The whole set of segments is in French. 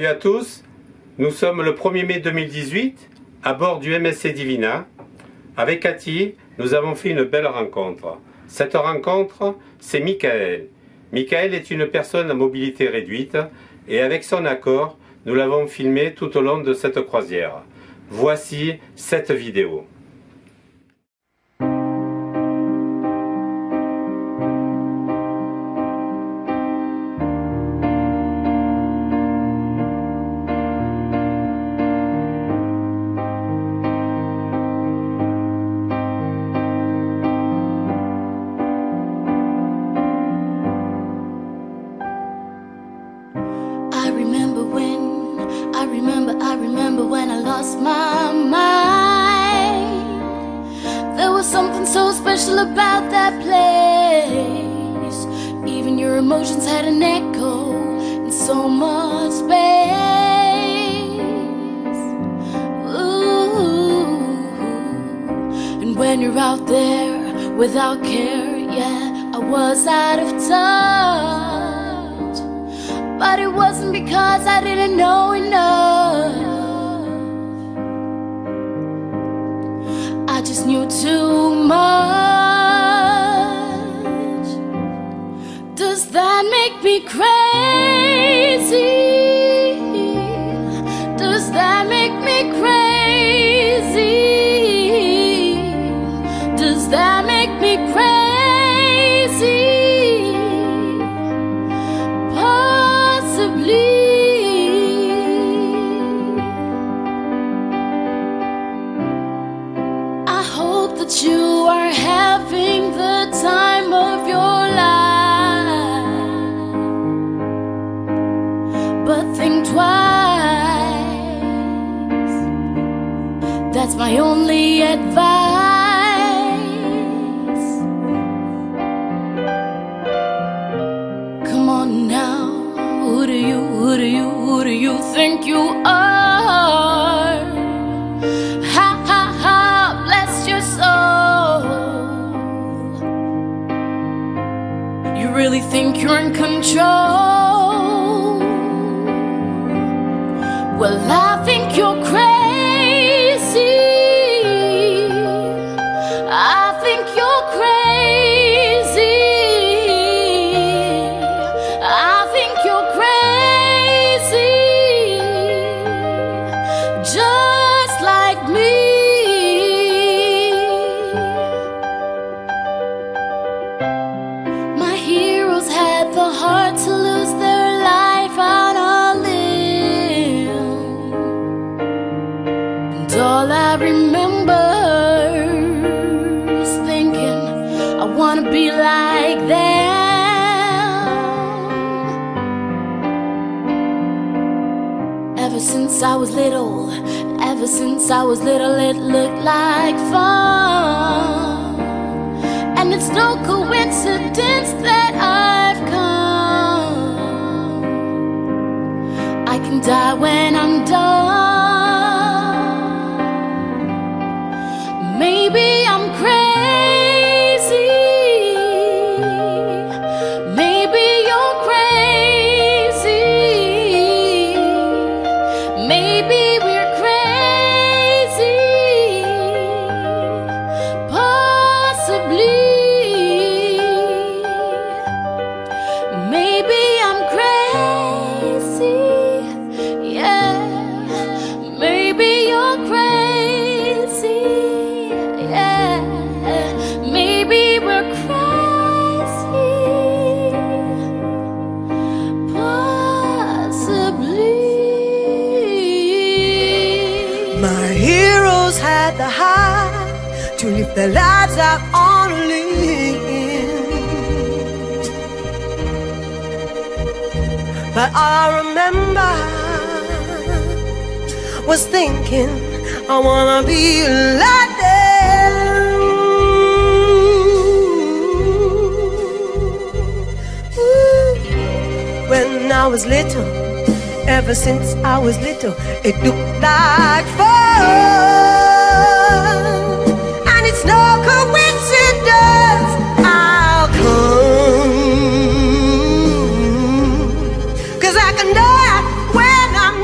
Salut à tous, nous sommes le 1er mai 2018 à bord du MSC Divina. Avec Cathy, nous avons fait une belle rencontre. Cette rencontre, c'est Michael. Michael est une personne à mobilité réduite et avec son accord, nous l'avons filmé tout au long de cette croisière. Voici cette vidéo. I remember when I lost my mind. There was something so special about that place. Even your emotions had an echo in so much space. Ooh. And when you're out there without care, yeah, I was out of touch. But it wasn't because I didn't know enough. I just knew too much. Does that make me crazy? Does that make me crazy? Does that make me crazy? That you are having the time of your life, but think twice. That's my only advice. Come on now, who do you think you are? Really think you're in control? Well, I think you're crazy. I think you're crazy. I think you're crazy, just like me. The heart to lose their life on a limb, and all I remember is thinking I wanna be like them. Ever since I was little, it looked like fun, and it's no coincidence that I've come. I can die when I'm done. Maybe I'm crazy. Maybe you're crazy. Maybe we're crazy. Possibly. Maybe I'm crazy, yeah. Maybe you're crazy, yeah. Maybe we're crazy, possibly. My heroes had the heart to live their lives out on a limb. But all I remember was thinking I wanna be like them. Ooh. When I was little, ever since I was little, it looked like fun, and it's no coincidence I'll come. 'Cause I can die when I'm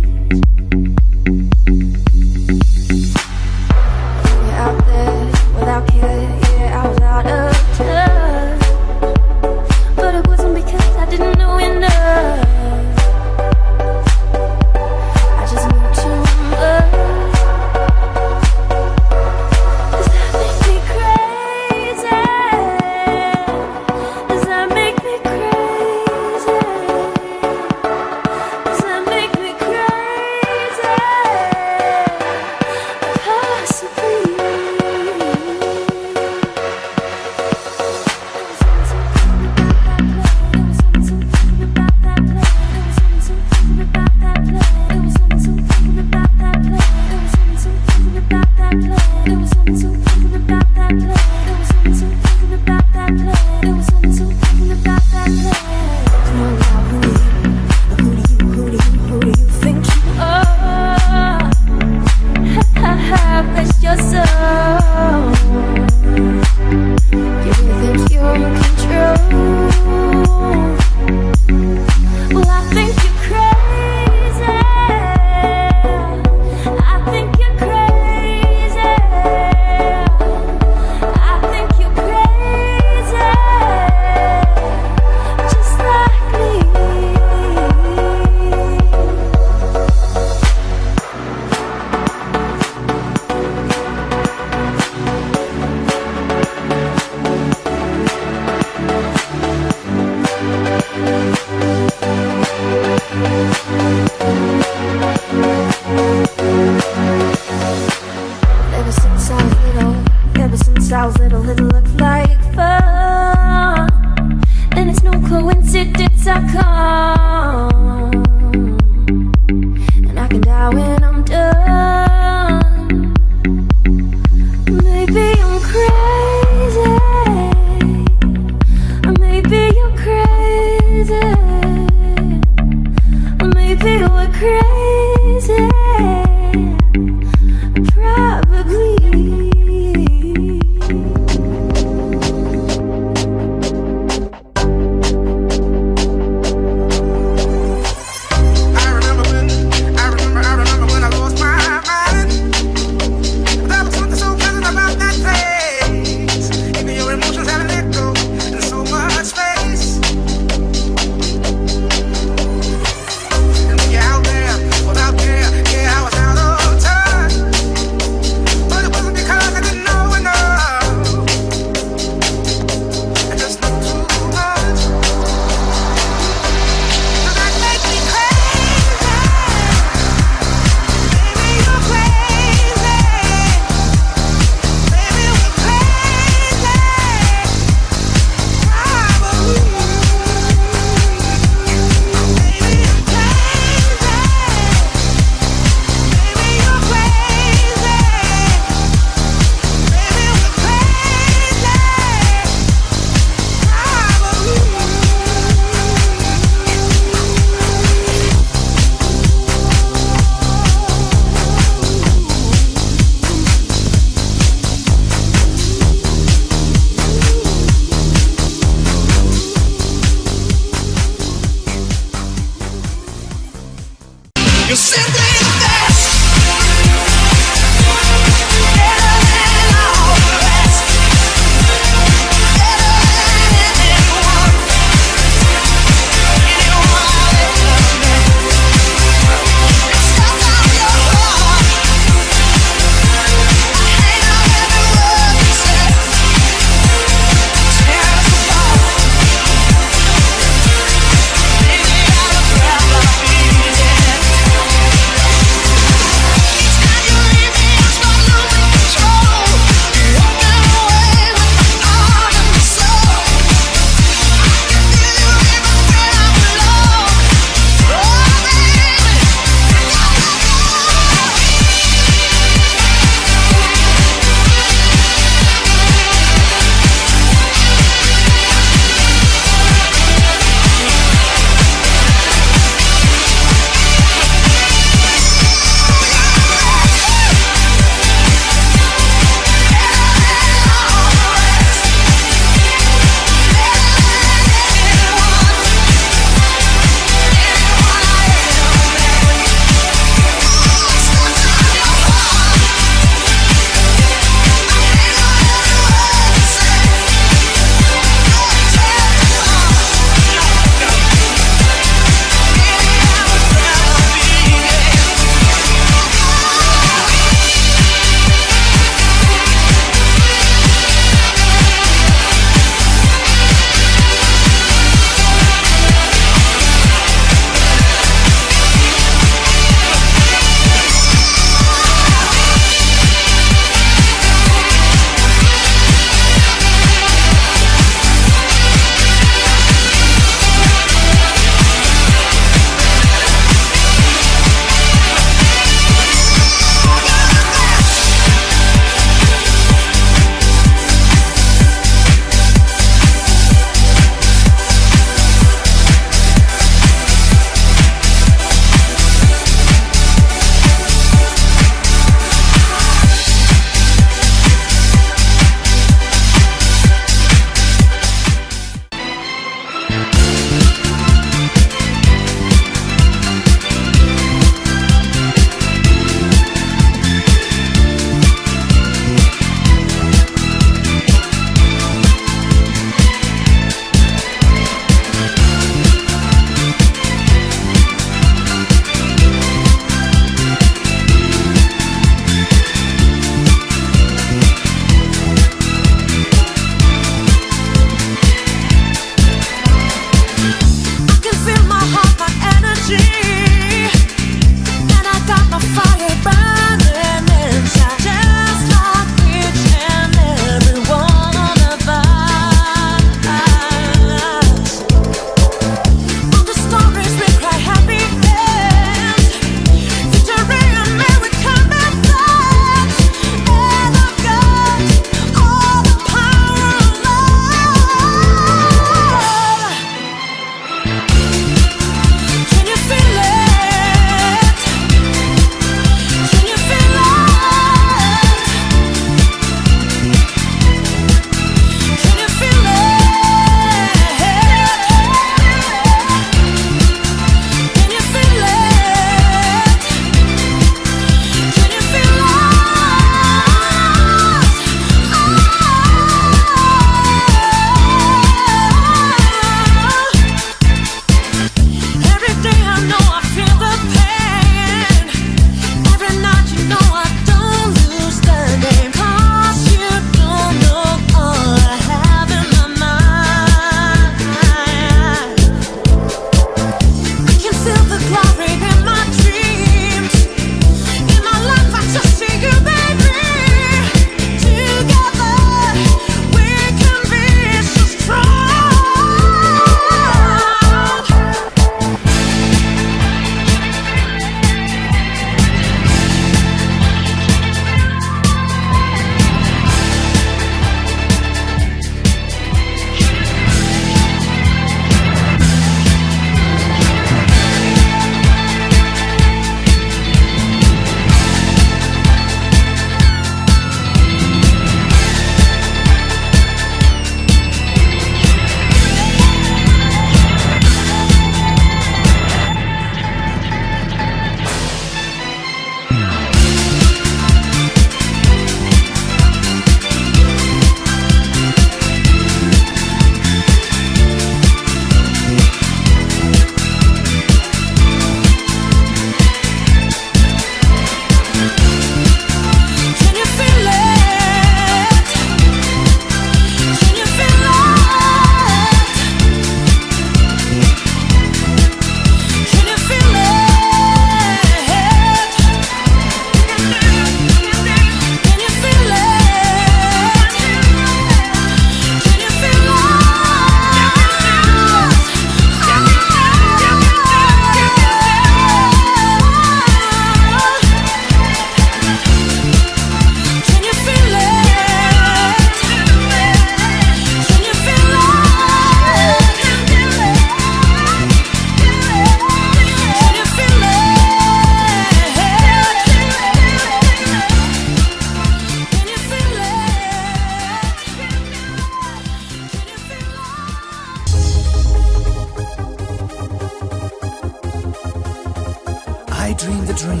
I dreamed the dream.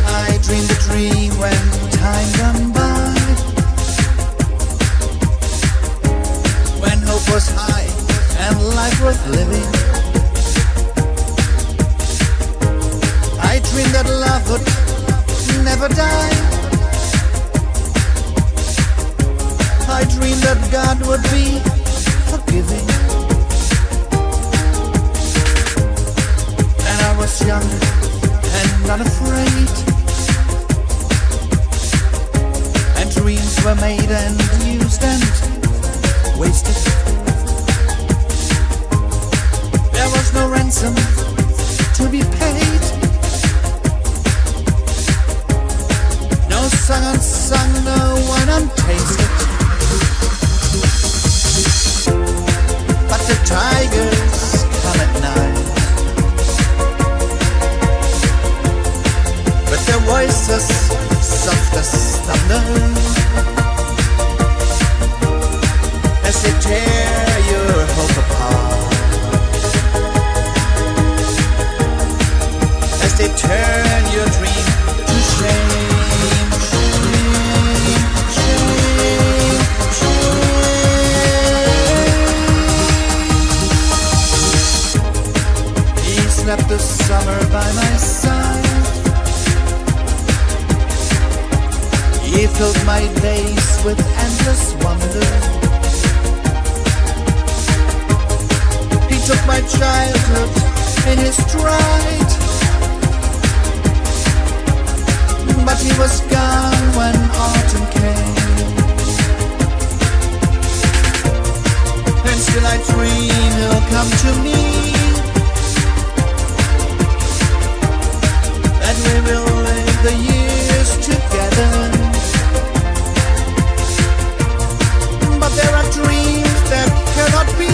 I dreamed the dream when time gone by, when hope was high and life worth living. I dreamed that love would never die. I dreamed that God would be forgiving. And I was young and unafraid, and dreams were made and used and wasted. There was no ransom to be paid, no song unsung, no one untasted. But the tigers come at night with their voices soft as thunder, as they tear your hope apart, as they turn your dream to shame. Slept the summer by my side. He filled my days with endless wonder. He took my childhood in his stride, but he was gone when autumn came. And still I dream he'll come to me, and we will live the years together. But there are dreams that cannot be,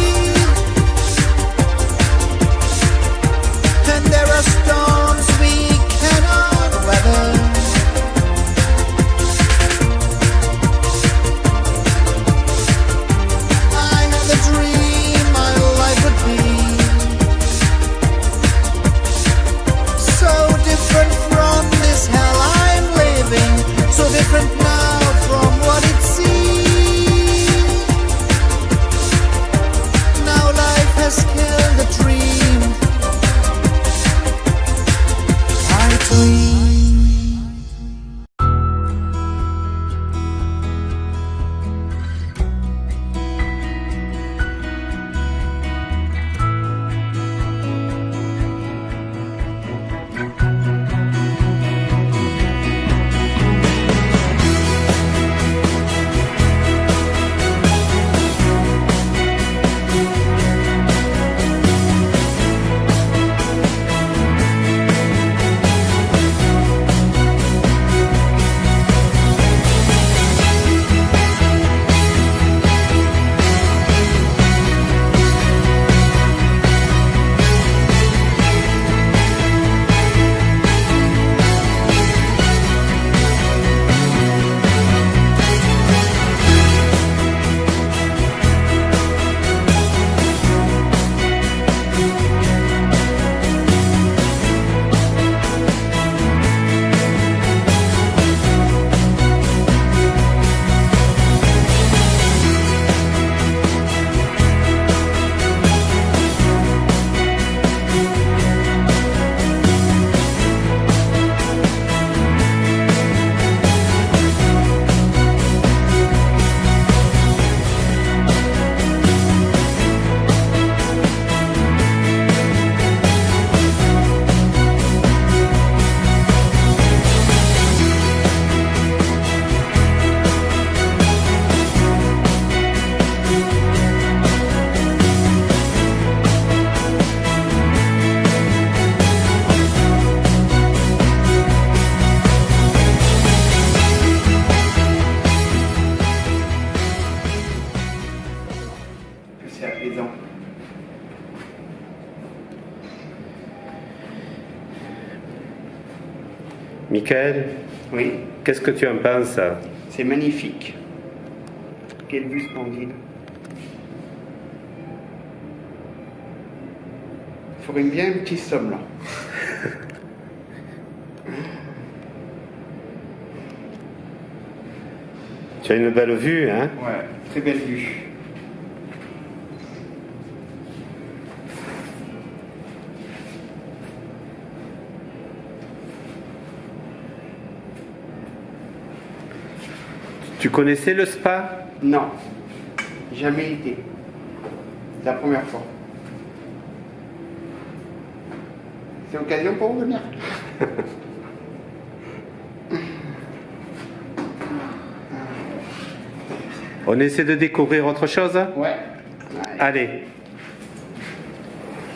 and there are storms we cannot weather. I had a dream my life would be so different from this hell I'm living, so different now from what it seemed. Now life has killed the dream I dreamed. Michael, oui. Qu'est-ce que tu en penses? C'est magnifique. Quelle vue splendide. ferait bien un petit somme là. Tu as une belle vue, hein? Ouais, très belle vue. Tu connaissais le spa? Non, jamais été. C'est la première fois. C'est l'occasion pour vous venir. On essaie de découvrir autre chose? Ouais. Allez.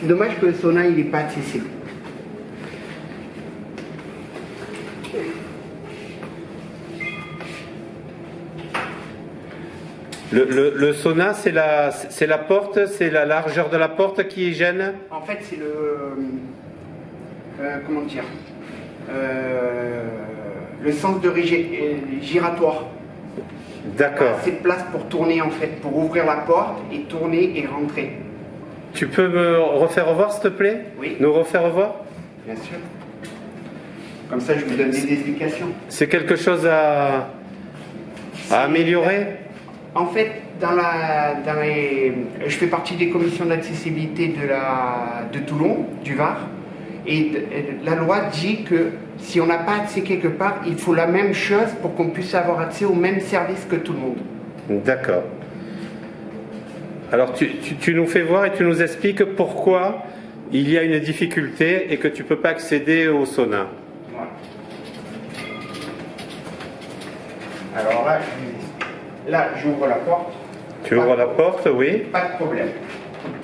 Dommage que le sauna il n'est pas accessible. Le sauna, c'est la porte, c'est la largeur de la porte qui gêne? En fait, c'est le. Comment dire le sens de giratoire. D'accord. Assez de place pour tourner en fait, pour ouvrir la porte et tourner et rentrer. Tu peux me refaire voir, s'il te plaît? Oui. Nous refaire voir? Bien sûr. Comme ça, je vous donne des explications. C'est quelque chose à améliorer? En fait, je fais partie des commissions d'accessibilité de Toulon, du Var, et la loi dit que si on n'a pas accès quelque part, il faut la même chose pour qu'on puisse avoir accès aux mêmes services que tout le monde. D'accord. Alors tu nous fais voir et tu nous expliques pourquoi il y a une difficulté et que tu ne peux pas accéder au sauna. Voilà. Alors là, j'ouvre la porte. Tu ouvres la porte, oui. Pas de problème.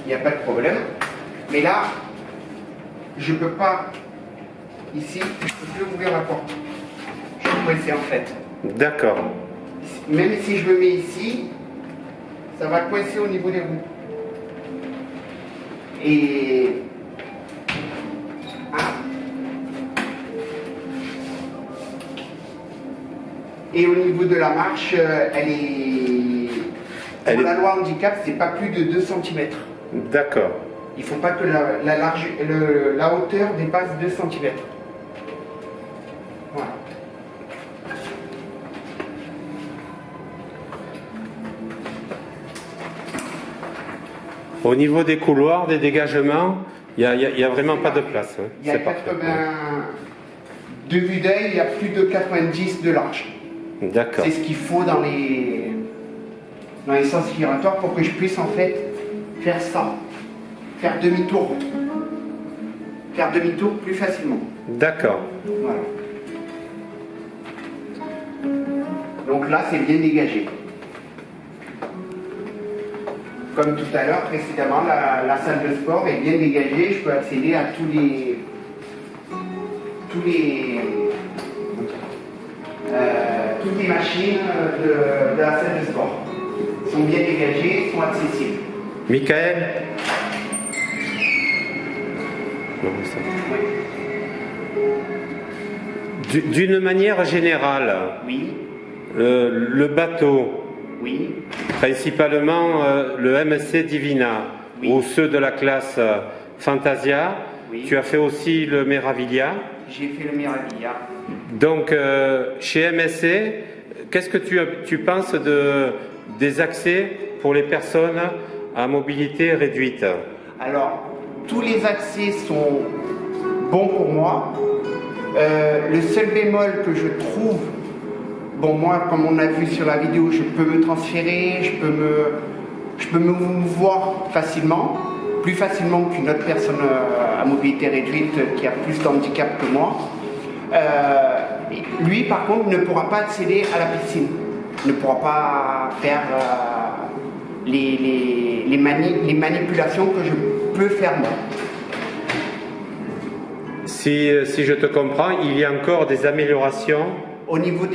Il n'y a pas de problème. Mais là, je ne peux pas, ici, je ne peux plus ouvrir la porte. Je suis coincé en fait. D'accord. Même si je me mets ici, ça va coincer au niveau des roues. Et... Ah. Et au niveau de la marche, elle est... Pour la loi handicap, c'est pas plus de 2 cm. D'accord. Il ne faut pas que la hauteur dépasse 2 cm. Voilà. Au niveau des couloirs, des dégagements, il n'y a vraiment pas de place. Hein. Il y a 80... De vue d'œil, il y a plus de 90 de large. D'accord. C'est ce qu'il faut dans les sens giratoires pour que je puisse en fait faire ça. Faire demi-tour. Faire demi-tour plus facilement. D'accord. Voilà. Donc là, c'est bien dégagé. Comme tout à l'heure, précédemment, la salle de sport est bien dégagée. Je peux accéder à toutes les machines de la salle de sport. Sont bien dégagées, sont accessibles. Michael? D'une manière générale, Oui. Le bateau, Oui. principalement le MSC Divina, Oui. ou ceux de la classe Fantasia, Oui. tu as fait aussi le Meraviglia. J'ai fait le Meraviglia. Donc, chez MSC, qu'est-ce que tu penses des accès pour les personnes à mobilité réduite? Alors, tous les accès sont bons pour moi. Le seul bémol que je trouve, bon, moi, comme on a vu sur la vidéo, je peux me transférer, je peux me mouvoir facilement, plus facilement qu'une autre personne à mobilité réduite qui a plus d'handicap que moi. Lui, par contre, ne pourra pas accéder à la piscine, ne pourra pas faire les manipulations que je peux faire moi. Si je te comprends, il y a encore des améliorations. Au niveau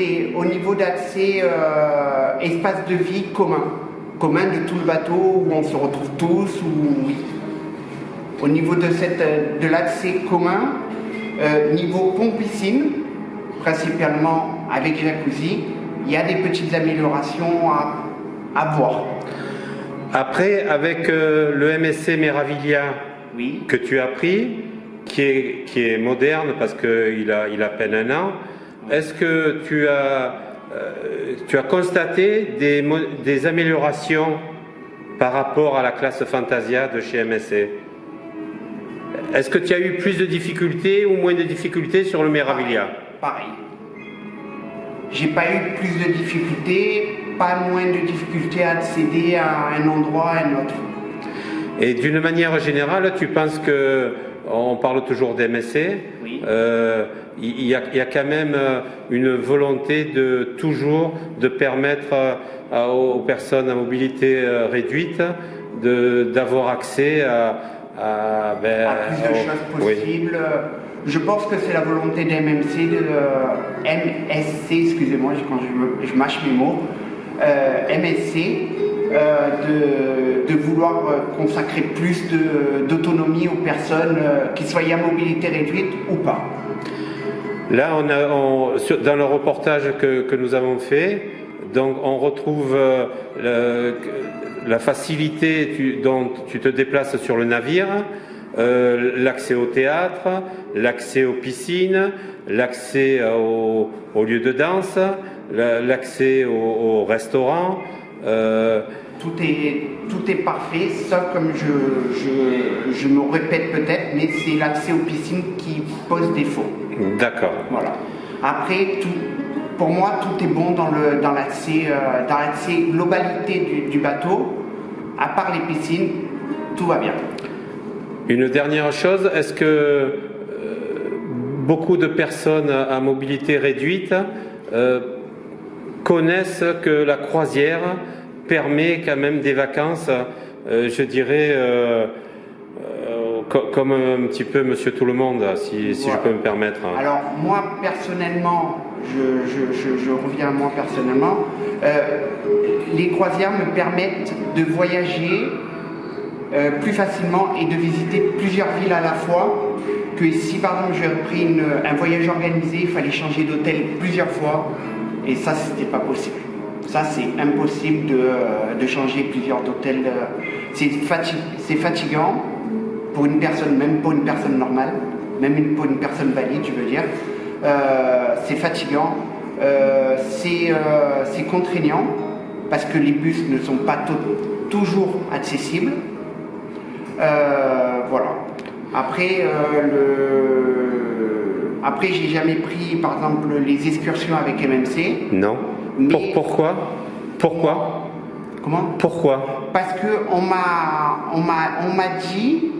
d'accès, espace de vie commun de tout le bateau où on se retrouve tous, oui. Au niveau de l'accès commun, niveau pont-piscine, principalement avec jacuzzi, il y a des petites améliorations à voir. Après, avec le MSC Meraviglia, Oui. que tu as pris, qui est moderne parce qu'il a à peine 1 an. Est-ce que tu as constaté des améliorations par rapport à la classe Fantasia de chez MSC? Est-ce que tu as eu plus de difficultés ou moins de difficultés sur le Meraviglia? Pareil. J'ai pas eu plus de difficultés, pas moins de difficultés à accéder à un endroit, à un autre. Et d'une manière générale, tu penses que, on parle toujours d'MSC, Oui. Il y a quand même une volonté de permettre aux personnes à mobilité réduite d'avoir accès à plus de choses possibles. Oui. Je pense que c'est la volonté de MSC, excusez-moi quand je mâche mes mots, MSC, de vouloir consacrer plus d'autonomie aux personnes, qu'ils soient à mobilité réduite ou pas. Là, dans le reportage que nous avons fait, donc on retrouve la facilité dont tu te déplaces sur le navire, l'accès au théâtre, l'accès aux piscines, l'accès aux lieux de danse, l'accès au restaurant. Tout est parfait, sauf comme je me répète peut-être, mais c'est l'accès aux piscines qui pose défaut. D'accord. Voilà. Après, pour moi, tout est bon dans l'accès globalité du bateau. À part les piscines, tout va bien. Une dernière chose, est-ce que beaucoup de personnes à mobilité réduite connaissent que la croisière permet quand même des vacances, je dirais, comme un petit peu Monsieur Tout-le-Monde, si Voilà. je peux me permettre. Alors moi personnellement, je reviens à moi personnellement, les croisières me permettent de voyager plus facilement et de visiter plusieurs villes à la fois, que si par exemple j'ai pris un voyage organisé, il fallait changer d'hôtel plusieurs fois, et ça c'était pas possible. Ça c'est impossible de changer plusieurs hôtels. C'est fatigant pour une personne, même pour une personne normale, même pour une personne valide, je veux dire. C'est fatigant, c'est contraignant parce que les bus ne sont pas toujours accessibles. Voilà. Après, j'ai jamais pris, par exemple, les excursions avec MMC. Non. Mais Pourquoi Comment? Pourquoi? Parce que on m'a dit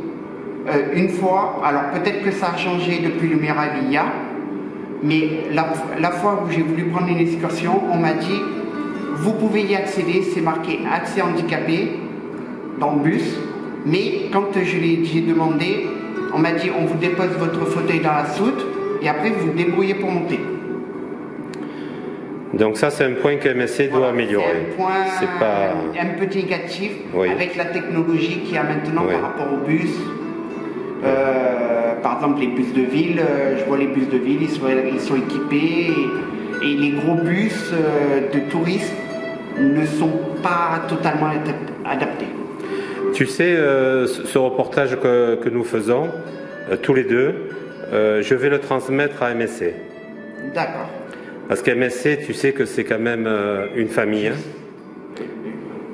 une fois, alors peut-être que ça a changé depuis le Meraviglia, mais la fois où j'ai voulu prendre une excursion, on m'a dit vous pouvez y accéder, c'est marqué accès handicapé dans le bus, mais quand j'ai demandé, on m'a dit on vous dépose votre fauteuil dans la soute et après vous vous débrouillez pour monter. Donc ça, c'est un point que MSC doit améliorer. C'est un point C'est pas... un peu négatif, Oui. avec la technologie qu'il y a maintenant Oui. par rapport aux bus. Par exemple, les bus de ville, je vois les bus de ville, ils sont équipés et les gros bus de touristes ne sont pas totalement adaptés. Tu sais, ce reportage que nous faisons, tous les deux, je vais le transmettre à MSC. D'accord. Parce qu'MSC, tu sais que c'est quand même une famille. Hein.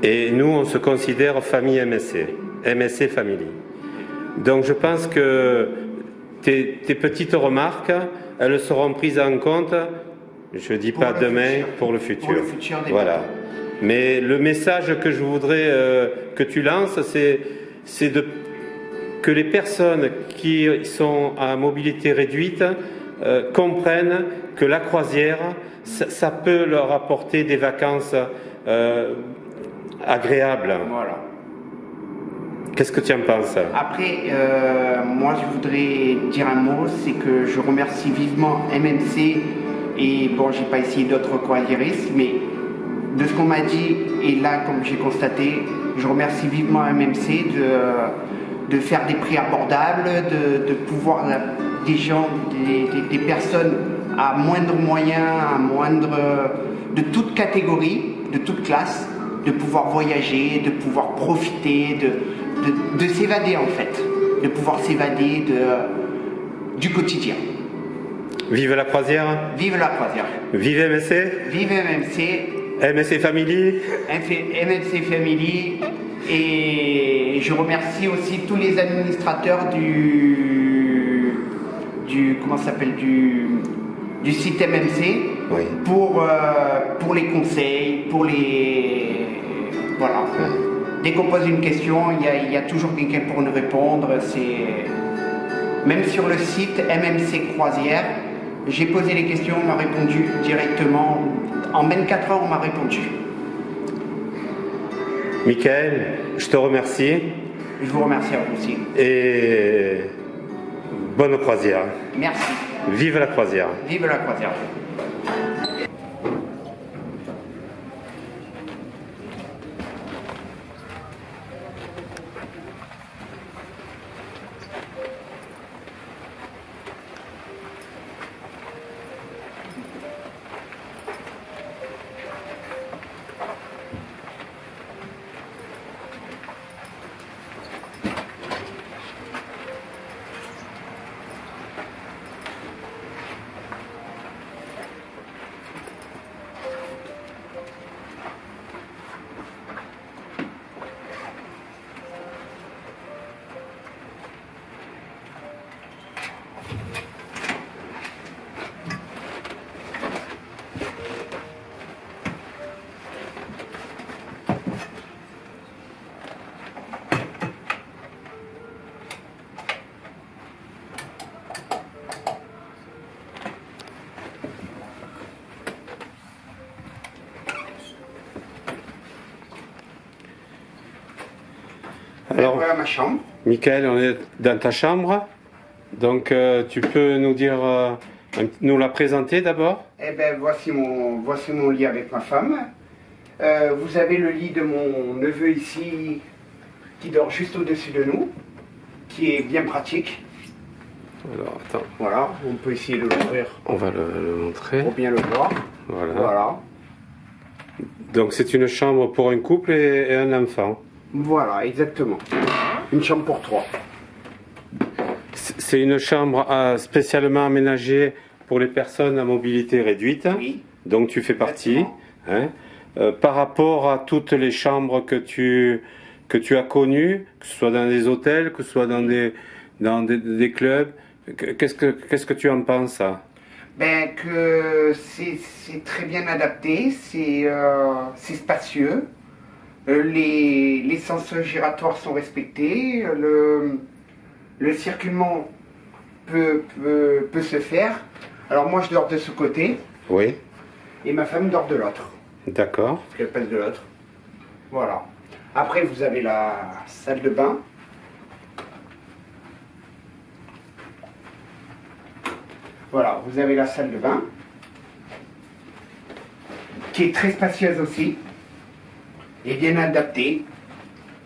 Et nous, on se considère famille MSC. MSC Family. Donc je pense que tes petites remarques, elles seront prises en compte, je ne dis pas demain, pour le futur. Pour le futur des voilà. bateaux. Mais le message que je voudrais que tu lances, c'est que les personnes qui sont à mobilité réduite comprennent que la croisière, ça peut leur apporter des vacances agréables. Voilà. Qu'est-ce que tu en penses? Après, moi je voudrais dire un mot, c'est que je remercie vivement MMC et bon, j'ai pas essayé d'autres croisiéristes, mais de ce qu'on m'a dit et là, comme j'ai constaté, je remercie vivement MMC de faire des prix abordables, de pouvoir des gens, des personnes à moindre moyen, de toute catégorie, de toute classe, de pouvoir voyager, de pouvoir profiter, de s'évader en fait. de pouvoir s'évader du quotidien. Vive la croisière, Vive la croisière. vive MSC, Vive MMC, MSC Family. MMC Family. Et je remercie aussi tous les administrateurs comment ça s'appelle, du site MMC Oui. pour les conseils, pour les... Voilà. Dès qu'on pose une question, il y a toujours quelqu'un pour nous répondre. Même sur le site MMC Croisière, j'ai posé les questions, on m'a répondu directement. En 24 heures, on m'a répondu. Michael, je te remercie Je vous remercie à vous aussi. et bonne croisière. Merci. Vive la croisière. Vive la croisière. Alors, Voilà ma chambre. Michael, on est dans ta chambre. Donc, tu peux nous dire, nous la présenter d'abord? Eh bien, voici mon lit avec ma femme. Vous avez le lit de mon neveu ici, qui dort juste au-dessus de nous, qui est bien pratique. Alors, attends, Voilà, on peut essayer de l'ouvrir on va le montrer. pour bien le voir. Voilà. Voilà. Donc, c'est une chambre pour un couple et un enfant. Voilà, exactement. Une chambre pour 3. C'est une chambre spécialement aménagée pour les personnes à mobilité réduite. Oui. Donc, tu fais partie. Hein. Par rapport à toutes les chambres que tu as connues, que ce soit dans des hôtels, que ce soit dans des clubs, qu'est-ce que tu en penses, ça? Ben, que c'est très bien adapté, c'est spacieux. Les sens giratoires sont respectés, le circulement peut se faire. Alors moi je dors de ce côté Oui, et ma femme dort de l'autre, d'accord. parce qu'elle pèse de l'autre. Voilà. Après vous avez la salle de bain. Voilà, vous avez la salle de bain qui est très spacieuse aussi et bien adaptée.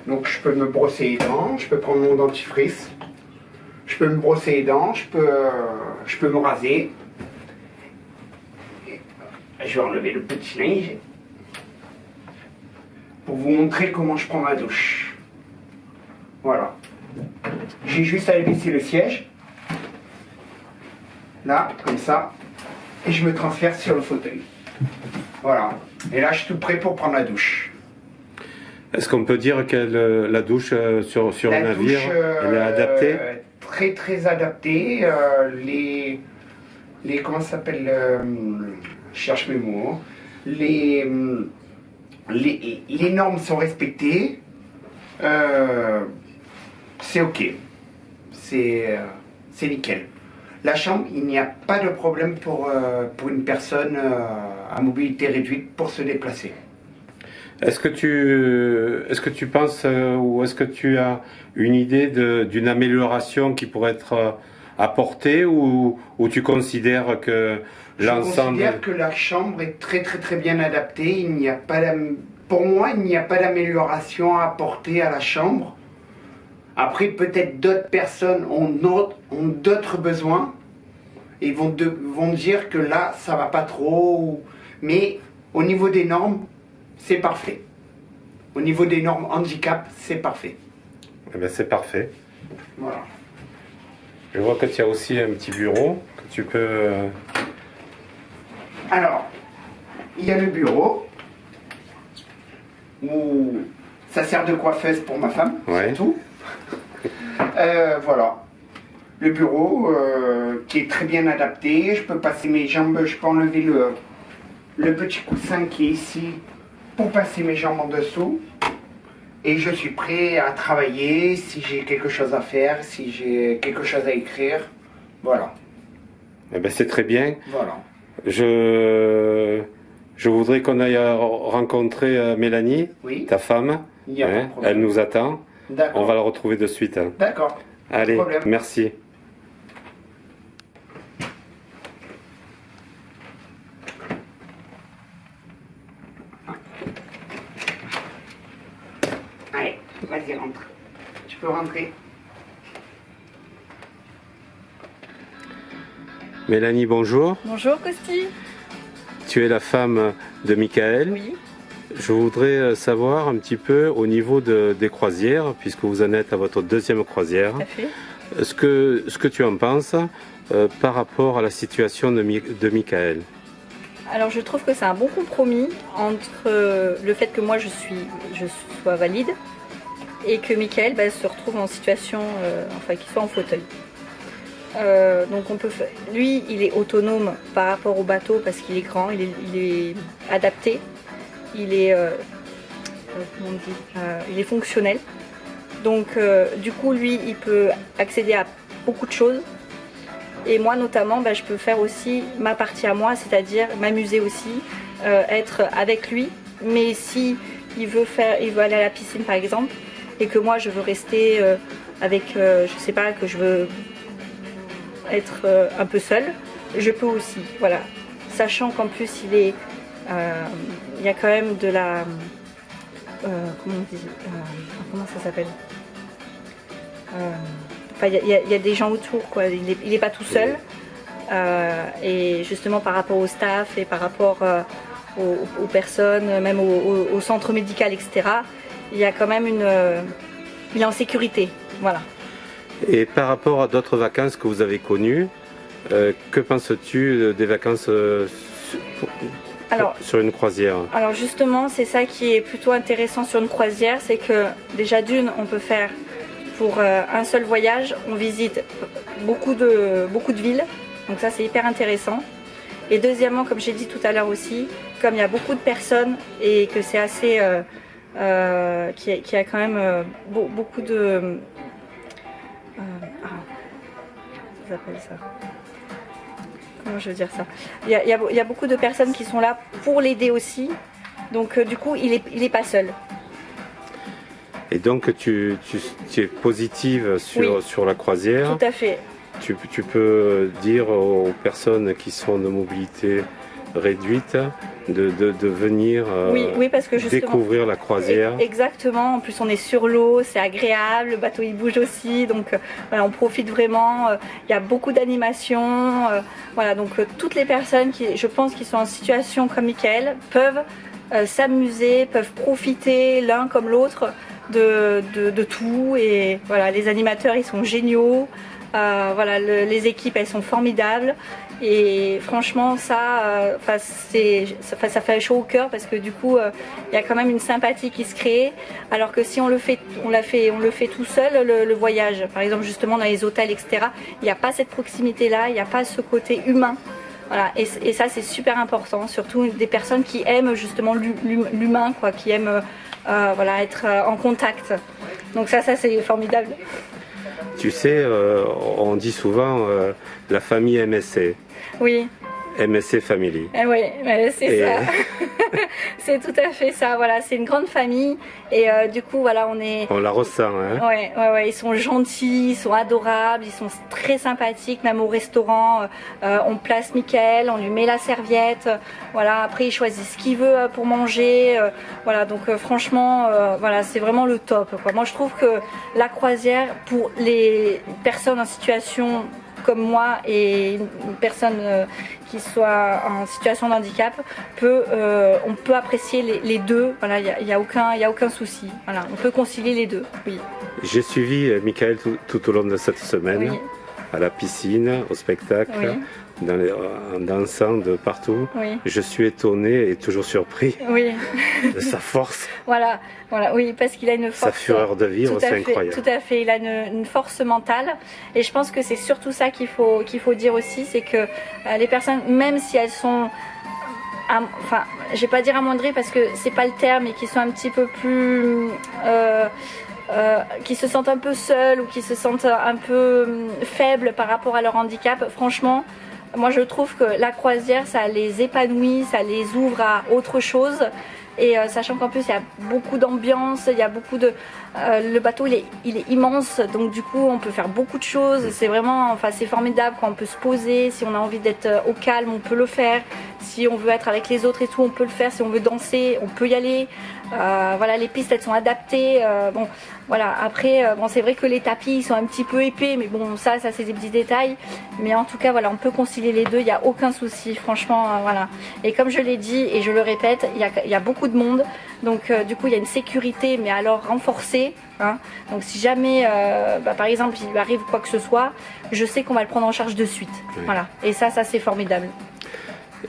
Donc je peux me brosser les dents, je peux prendre mon dentifrice, je peux me brosser les dents, je peux me raser. Je vais enlever le petit linge pour vous montrer comment je prends ma douche. Voilà. J'ai juste à baisser le siège. Là, comme ça, et je me transfère sur le fauteuil. Voilà. Et là, je suis tout prêt pour prendre la douche. Est-ce qu'on peut dire que la douche sur La un navire, douche, elle est adaptée? Très très adaptée. Comment ça s'appelle, je cherche mes mots. Les normes sont respectées. C'est ok. C'est nickel. La chambre, il n'y a pas de problème pour une personne à mobilité réduite pour se déplacer. Est-ce que tu penses ou est-ce que tu as une idée d'une amélioration qui pourrait être apportée ou tu considères que l'ensemble... Je considère que la chambre est très très très bien adaptée. Il n'y a pas pour moi, il n'y a pas d'amélioration à apporter à la chambre. Après, peut-être d'autres personnes ont d'autres besoins et vont dire que là, ça va pas trop. Mais au niveau des normes, c'est parfait. Au niveau des normes handicap, c'est parfait. Eh bien, c'est parfait. Voilà. Je vois que tu as aussi un petit bureau que tu peux... Alors, il y a le bureau où ça sert de coiffeuse pour ma femme, Ouais. surtout. Voilà. Le bureau qui est très bien adapté. Je peux passer mes jambes, je peux enlever le petit coussin qui est ici pour passer mes jambes en dessous. Et je suis prêt à travailler si j'ai quelque chose à faire, si j'ai quelque chose à écrire. Voilà. Eh ben, c'est très bien. Voilà. Je voudrais qu'on aille rencontrer Mélanie, Oui. ta femme. Il y a pas de problème. Elle nous attend. D'accord. On va la retrouver de suite. Hein. D'accord. Allez, problème. merci. Allez, vas-y, rentre. Tu peux rentrer. Mélanie, bonjour. Bonjour Costi. Tu es la femme de Michael. Oui. Je voudrais savoir un petit peu au niveau des croisières, puisque vous en êtes à votre deuxième croisière, Tout à fait. ce que tu en penses par rapport à la situation de Michael. Alors je trouve que c'est un bon compromis entre le fait que moi je sois valide et que Michael se retrouve en situation, enfin qu'il soit en fauteuil. Donc lui il est autonome par rapport au bateau parce qu'il est grand, il est adapté, il est comment on dit, il est fonctionnel. Donc du coup lui il peut accéder à beaucoup de choses. Et moi notamment, je peux faire aussi ma partie à moi, c'est-à-dire m'amuser aussi, être avec lui. Mais si il veut aller à la piscine par exemple, et que moi je veux rester avec, je sais pas, que je veux être un peu seule, je peux aussi. Voilà, sachant qu'en plus il y a quand même de la, comment on dit, comment ça s'appelle? Enfin, il y a des gens autour, quoi. Il n'est pas tout seul. Et justement, par rapport au staff et par rapport aux personnes, même au centre médical, etc., il y a quand même il est en sécurité. Voilà. Et par rapport à d'autres vacances que vous avez connues, que penses-tu des vacances sur une croisière? Alors justement, c'est ça qui est plutôt intéressant sur une croisière, c'est que déjà d'une, on peut faire pour un seul voyage, on visite beaucoup de villes, donc ça c'est hyper intéressant. Et deuxièmement, comme j'ai dit tout à l'heure aussi, comme il y a beaucoup de personnes et que c'est assez, qu'il y a quand même beaucoup de, ça s'appelle ça. Comment je veux dire ça? Il y a beaucoup de personnes qui sont là pour l'aider aussi, donc du coup il est pas seul. Et donc tu es positive sur la croisière. Tout à fait. Tu peux dire aux personnes qui sont de mobilité réduite de venir oui, parce que découvrir la croisière. Exactement, en plus on est sur l'eau, c'est agréable, le bateau il bouge aussi, donc voilà, on profite vraiment, il y a beaucoup d'animation, voilà, donc toutes les personnes je pense qui sont en situation comme Michael peuvent s'amuser, peuvent profiter l'un comme l'autre de tout. Et voilà, les animateurs ils sont géniaux, voilà, les équipes elles sont formidables. Et franchement ça fait chaud au cœur parce que du coup il y a quand même une sympathie qui se crée, alors que si on le fait tout seul, le voyage, par exemple justement dans les hôtels, etc., il n'y a pas cette proximité là, il n'y a pas ce côté humain. Voilà, et ça c'est super important, surtout des personnes qui aiment justement l'humain, quoi, qui aiment voilà, être en contact. Donc ça c'est formidable. Tu sais, on dit souvent la famille MSC. Oui. MSC Family. Oui, c'est ça. C'est tout à fait ça. Voilà, c'est une grande famille et du coup voilà, on la ressent, hein. Ouais, ils sont gentils, ils sont adorables, ils sont très sympathiques, même au restaurant. On place Michael, on lui met la serviette. Voilà, après il choisit ce qu'il veut pour manger. Voilà, donc franchement, voilà, c'est vraiment le top, quoi. Moi, je trouve que la croisière pour les personnes en situation comme moi et une personne qui soit en situation de handicap, on peut apprécier les deux. Voilà, il y a aucun souci. Voilà, on peut concilier les deux. Oui. J'ai suivi Michael tout au long de cette semaine, Oui. à la piscine, au spectacle, Oui. en dansant de partout. Oui. Je suis étonné et toujours surpris Oui. de sa force, Voilà, oui, parce qu'il a une sa force. fureur de vivre, Tout à c'est fait, incroyable. Tout à fait, il a une force mentale et je pense que c'est surtout ça qu'il faut dire aussi, c'est que les personnes, même si elles sont, enfin, je vais pas dire amoindries parce que c'est pas le terme, mais qui sont un petit peu plus, qui se sentent un peu seules ou qui se sentent un peu faibles par rapport à leur handicap, franchement. Moi, je trouve que la croisière, ça les épanouit, ça les ouvre à autre chose. Et sachant qu'en plus, il y a beaucoup d'ambiance, il y a beaucoup de... le bateau, il est immense, donc du coup, on peut faire beaucoup de choses. C'est vraiment... Enfin, c'est formidable quand on peut se poser. Si on a envie d'être au calme, on peut le faire. Si on veut être avec les autres et tout, on peut le faire. Si on veut danser, on peut y aller. Voilà, les pistes, elles sont adaptées. Bon, voilà. Après, bon, c'est vrai que les tapis, ils sont un petit peu épais, mais bon, ça c'est des petits détails. Mais en tout cas, voilà, on peut concilier les deux. Il n'y a aucun souci, franchement, voilà. Et comme je l'ai dit et je le répète, il y a beaucoup de monde. Donc, du coup, il y a une sécurité, mais alors renforcée. Hein. Donc, si jamais, par exemple, il lui arrive quoi que ce soit, je sais qu'on va le prendre en charge de suite. Oui. Voilà. Et ça c'est formidable.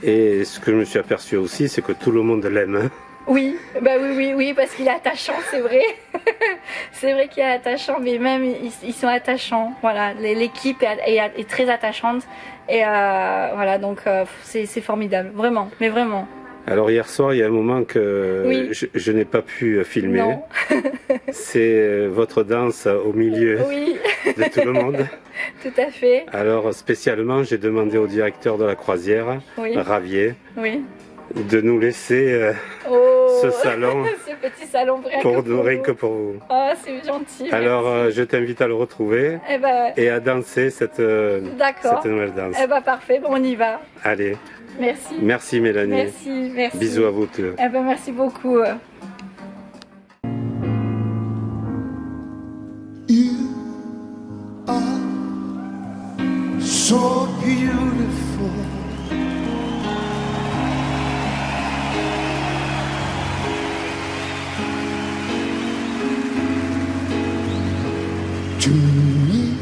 Et ce que je me suis aperçu aussi, c'est que tout le monde l'aime. Hein. Oui, bah oui, parce qu'il est attachant, c'est vrai. C'est vrai qu'il est attachant, mais même ils sont attachants. Voilà, l'équipe est très attachante et voilà, donc c'est formidable, vraiment, mais vraiment. Alors hier soir, il y a un moment que Oui. je n'ai pas pu filmer. Non. C'est votre danse au milieu Oui, de tout le monde. tout à fait. Alors spécialement, j'ai demandé au directeur de la croisière, Oui. Ravier, Oui. de nous laisser Oh, ce salon ce petit salon rien pour que nous, rien vous. que pour vous. Oh, c'est gentil. Alors je t'invite à le retrouver Eh ben, et à danser cette d'accord. nouvelle danse. Eh ben, parfait, bon, on y va. Allez, Merci. merci Mélanie. Merci. Bisous à vous tous. Eh ben, merci beaucoup. You are so beautiful. To me,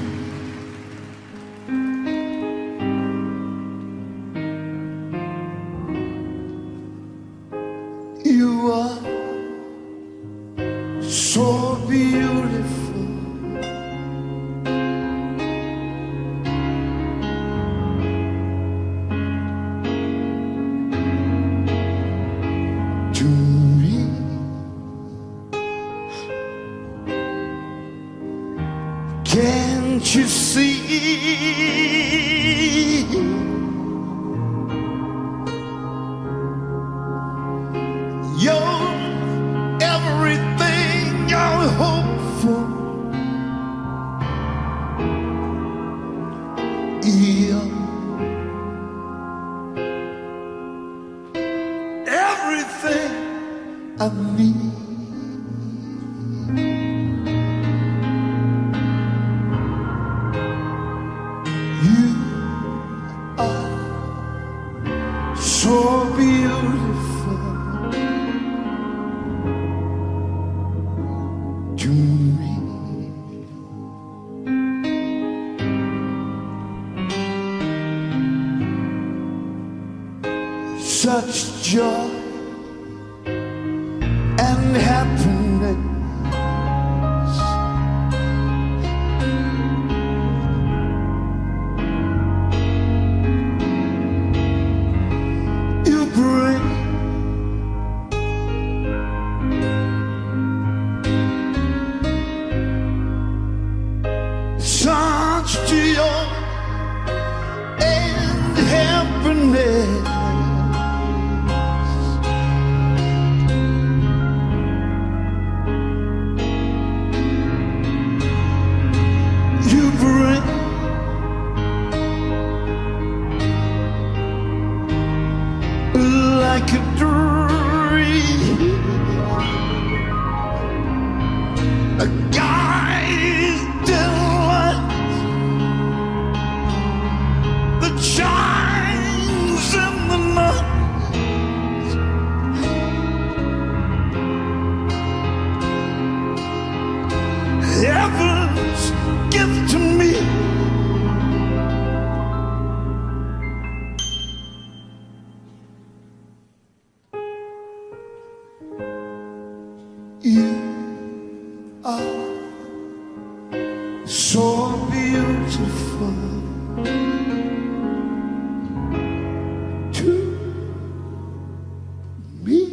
you are so beautiful. To me, can't you see? You're everything I hope for. You're everything I need. You are so beautiful to me. Such joy and happiness. You bring such joy and happiness. so beautiful to me.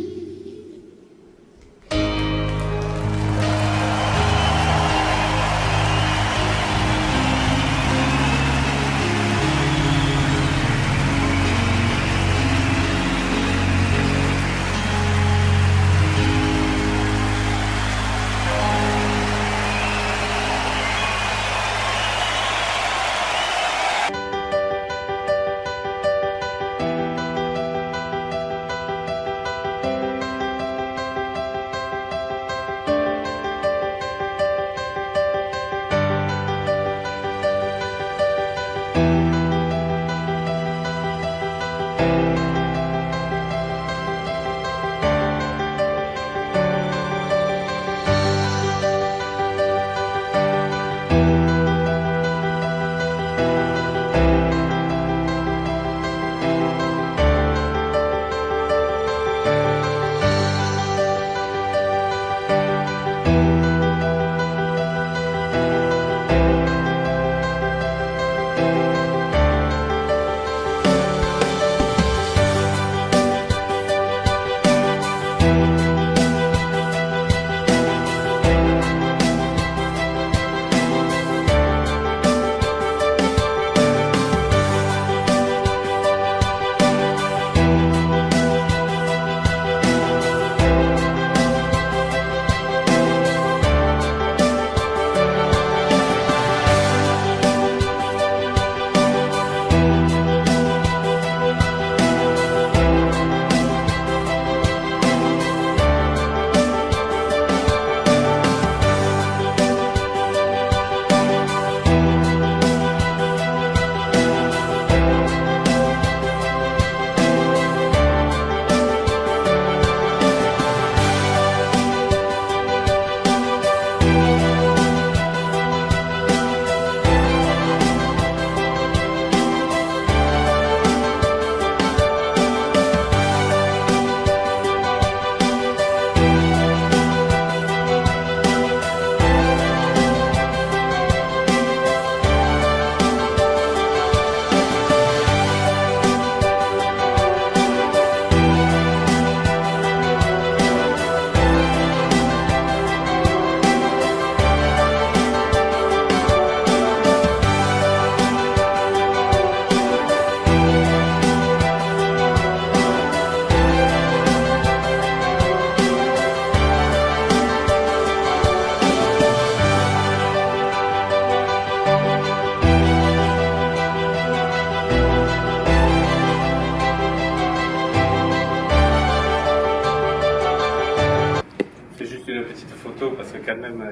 Une petite photo parce que quand même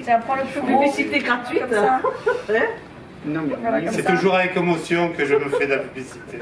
Tiens, prends le plus gros. Publicité gratuite. Comme ça. Non, mais Voilà, comme c'est ça. toujours avec émotion que je me fais de la publicité.